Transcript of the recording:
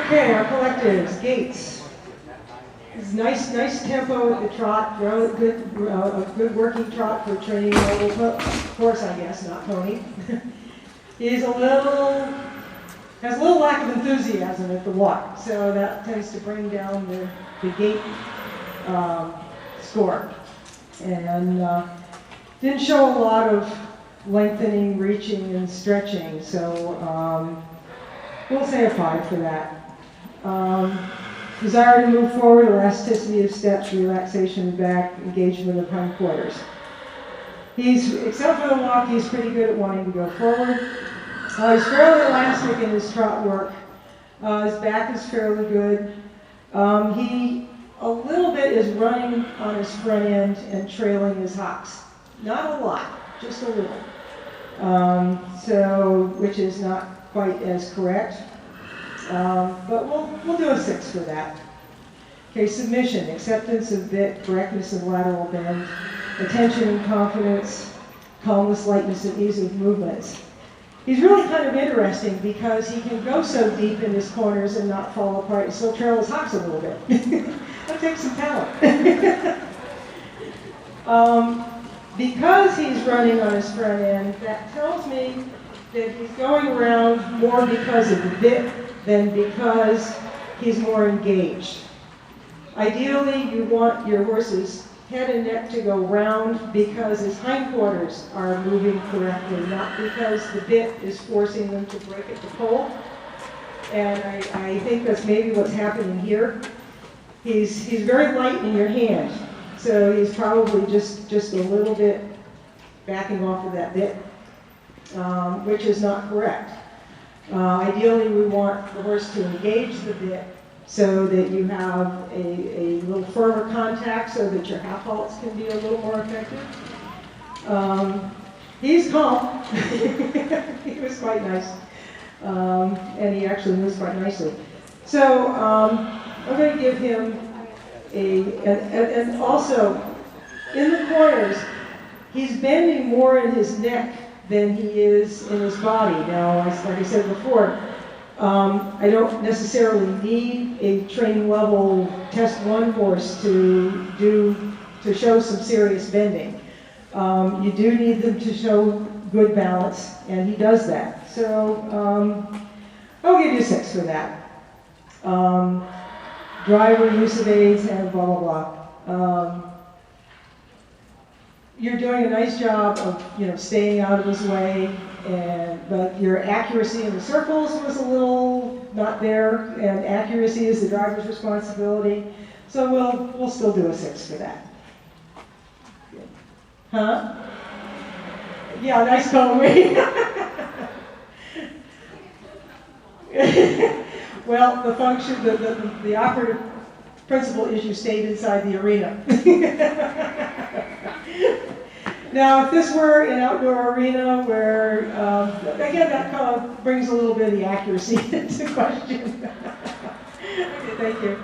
Okay, our collectives, Gates, nice tempo at the trot, a good working trot for training level horse, I guess, not pony. He's has a little lack of enthusiasm at the walk, so that tends to bring down the gait score. And didn't show a lot of lengthening, reaching, and stretching, so we'll say a 5 for that. Desire to move forward, elasticity of steps, relaxation of back, engagement of hindquarters. Except for the walk, he's pretty good at wanting to go forward. He's fairly elastic in his trot work. His back is fairly good. He a little bit is running on his front end and trailing his hocks. Not a lot, just a little. Which is not quite as correct. But we'll do a 6 for that. Okay, submission, acceptance of bit, correctness of lateral bend, attention and confidence, calmness, lightness, and ease of movements. He's really kind of interesting because he can go so deep in his corners and not fall apart and still trail his hocks a little bit. That takes some talent. Because he's running on his front end, that tells me that he's going around more because of the bit than because he's more engaged. Ideally, you want your horse's head and neck to go round because his hindquarters are moving correctly, not because the bit is forcing them to break at the pole. And I think that's maybe what's happening here. He's very light in your hand, so he's probably just a little bit backing off of that bit, which is not correct. Ideally, we want the horse to engage the bit so that you have a little firmer contact so that your half halts can be a little more effective. He's calm. He was quite nice. And he actually moves quite nicely. So I'm going to give him and also in the corners, he's bending more in his neck than he is in his body. Now, like I said before, I don't necessarily need a training level test 1 horse to show some serious bending. You do need them to show good balance, and he does that. So I'll give you a 6 for that. Driver, use of aids, and blah, blah, blah. You're doing a nice job of staying out of his way, but your accuracy in the circles was a little not there, and accuracy is the driver's responsibility. So we'll still do a 6 for that. Huh? Yeah, nice coloring. Well, the function, the operative principle is you stayed inside the arena. Now, if this were an outdoor arena where, again, that kind of brings a little bit of the accuracy into question. Okay, thank you.